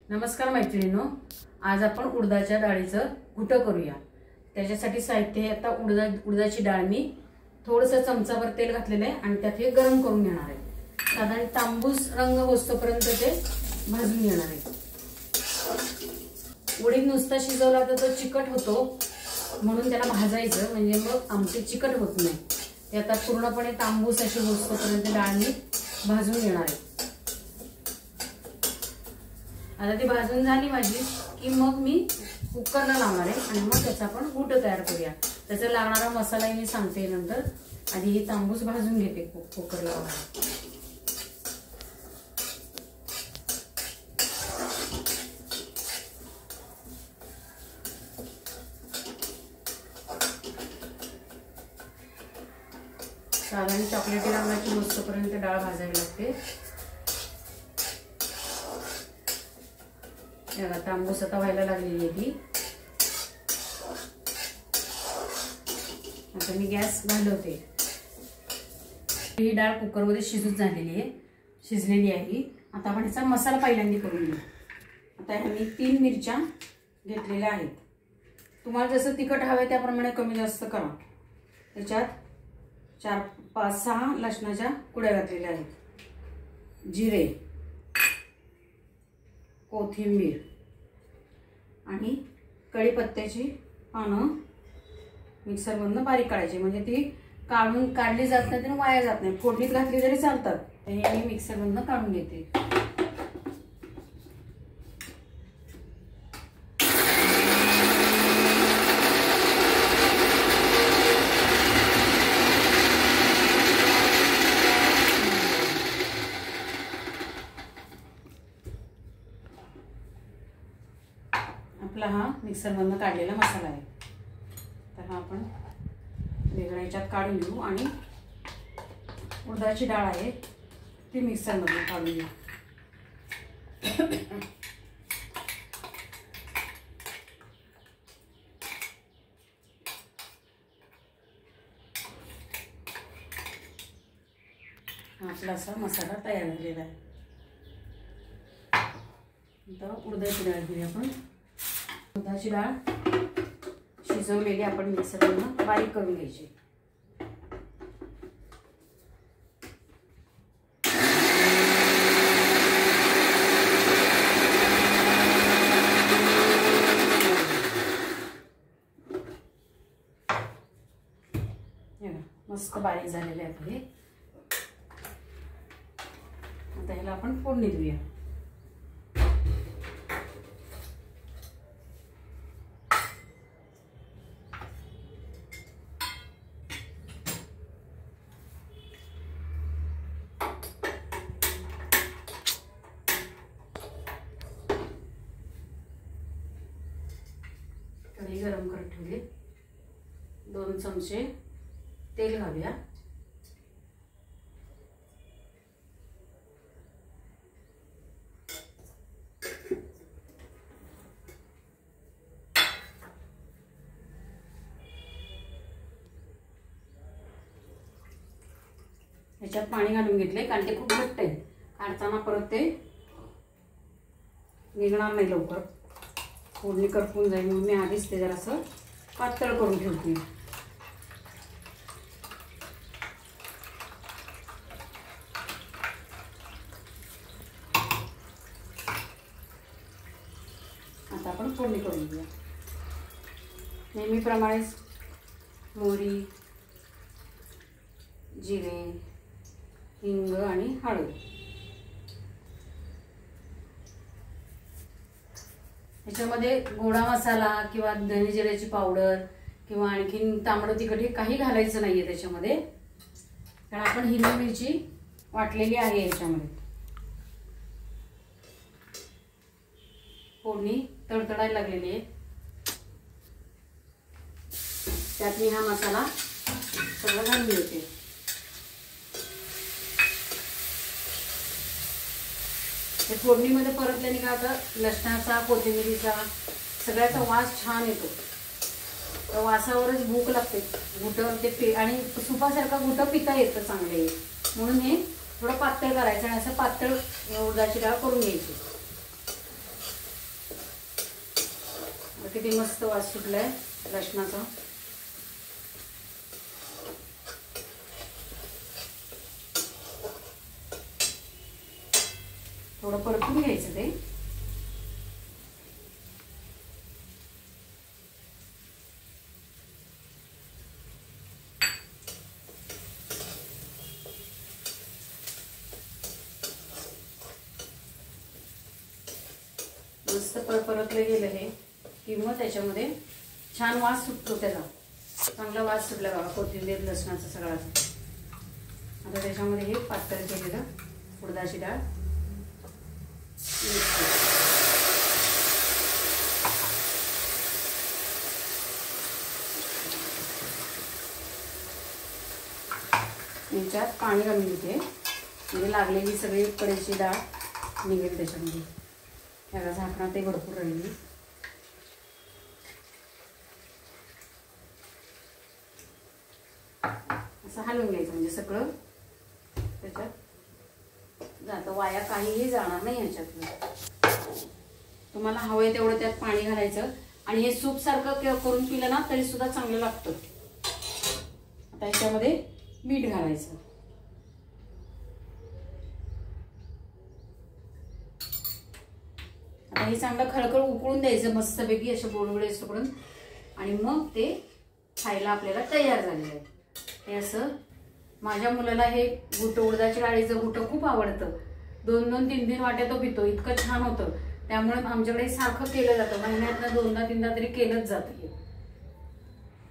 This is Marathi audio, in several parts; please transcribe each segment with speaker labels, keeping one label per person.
Speaker 1: नमस्कार मैत्रिणींनो, आज आपण उडदाच्या डाळीचं घुटं करूया। त्याच्यासाठी साहित्य हे आता उडदाची डाळ मी थोडंसं चमचाभर तेल घातलेलं आहे आणि त्यात हे गरम करून घेणार आहे। साधारण तांबूस रंग होईपर्यंत ते भाजून घेणार आहे। उडीद नुसता शिजवला तर तो चिकट होतो, म्हणून त्याला भाजायचं म्हणजे मग आमचे चिकट होत नाही। ते आता पूर्णपणे तांबूस अशी होईपर्यंत डाळ मी भाजून घेणार आहे। आता ती भाजून झाली माझी की मग मी कुकरला लावणार आहे आणि मग त्याचा आपण घुटं तयार करूया। त्याचा लागणारा मसालाही मी सांगते नंतर। आधी ही तांबूस भाजून घेते कुकरला लावून। साधारण चॉकलेटी रंगाची होईपर्यंत डाळ भाजावी लागते। तांबूस आता व्हायला लागलेली आहे ती। आता मी गॅस घालवते। ही डाळ कुकरमध्ये शिजलेली आहे। आता आपण याचा मसाला पहिल्यांदा करून घेऊ। आता मी 3 मिरच्या घेतलेल्या आहेत। तुम्हाला जसं तिखट हवं त्याप्रमाणे कमी जास्त करा। त्याच्यात 4-5-6 लसणाच्या कुड्या घातलेल्या आहेत। जिरे, कोथिंबीर आणि कढीपत्त्याची पानं मिक्सरमधून बारीक काढायची, म्हणजे ती काढली जात नाही आणि वाया जात नाही। फोडणीत घातली तरी चालतात। हे मी मिक्सरमधून काढून घेते। आपला हा मिक्सरमधून काढलेला मसाला आहे। तर हा आपण वेगळ्या ह्याच्यात काढून घेऊ आणि उडदाची डाळ आहे ती मिक्सरमधून काढून घेऊ। आपला असा मसाला तयार झालेला आहे। आता उडदाची डाळ घेऊया आपण। उडदाची डाळ शिजवलेली आपण मिक्सरमधून बारीक करून घ्यायची। मस्त बारीक झालेले आहे हे। आता ह्याला आपण फोडणी देऊया। कढई गरम करत ठेवली। 2 चमचे तेल घालूया। ह्याच्यात पाणी घालून घेतले कारण ते खूप घट्ट आहे। काढताना परत ते निघणार नाही लवकर, फोडणी करपून जाईल, म्हणून मी आधीच ते जरासं पातळ करून ठेवते। आता आपण फोडणी करून घेऊया। नेहमीप्रमाणेच मोहरी, जिरे, हिंग आणि हळद। याच्यामध्ये गोडा मसाला किंवा धने जिऱ्याची पावडर किंवा आणखीन तांबडं तिखट हे काही घालायचं नाहीये त्याच्यामध्ये, कारण आपण हिरवी मिरची वाटलेली आहे याच्यामध्ये। फोडणी तडतडायला लागलेली आहे। त्यात मी हा मसाला सगळं घालून घेते। हे फोडणीमध्ये परतल्याने काय होतं, लसणाचा कोथिंबीरीचा सगळ्याचा वास छान येतो। त्या वासावरच भूक लागते। घुटं ते आणि सुपासारखा घुटं पिता येतं चांगले, म्हणून हे थोडं पातळ करायचं आणि असं पातळ उडदाची डाळ करून घ्यायची। आता किती मस्त वास सुटलाय लसणाचा. थोडं परतून घ्यायचं ते. मस्त परतलं गेलं हे की मग त्याच्यामध्ये छान वास सुटतो. त्याचा चांगला वास सुटला बघा कोथिंबीर लसणाचा सगळा. आता त्याच्यामध्ये हे पातळ केलेलं उडदाची डाळ याच्यात पाणी घालून घेते म्हणजे लागलेली सगळी कडेची डाळ निघेल त्याच्यामध्ये. त्याला झाकणात ते भरपूर राहिली. असं हलवून घ्यायचं म्हणजे सगळं त्याच्यात जातं, वाया काहीही जाणार नाही याच्यातलं. तुम्हाला हवंय तेवढं त्यात पाणी घालायचं आणि हे सूप सारखं करून पिलं ना तरी सुद्धा चांगलं लागतं. आता याच्यामध्ये मीठ घालायचं. आता हे चांगलं खळखळ उकळून द्यायचं मस्तपैकी असे बोलबोळे पकडून आणि मग ते खायला आपल्याला तयार झालेलं आहे. हे असं माझ्या मुलाला हे घुटं उडदाच्या डाळीचं घुटं खूप आवडतं. 2-2, 3-3 वाट्या तो पितो. इतकं छान होतं. त्यामुळे आमच्याकडे सारखं केलं जातं. महिन्यातनं 2दा-3दा तरी केलंच जातं हे.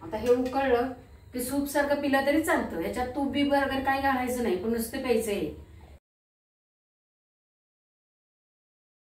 Speaker 1: आता हे उकळलं की सूप सारखं पिलं तरी चालतं. याच्यात तूप बी वगैरे काही घालायचं नाही पण नुसतं प्यायचं आहे.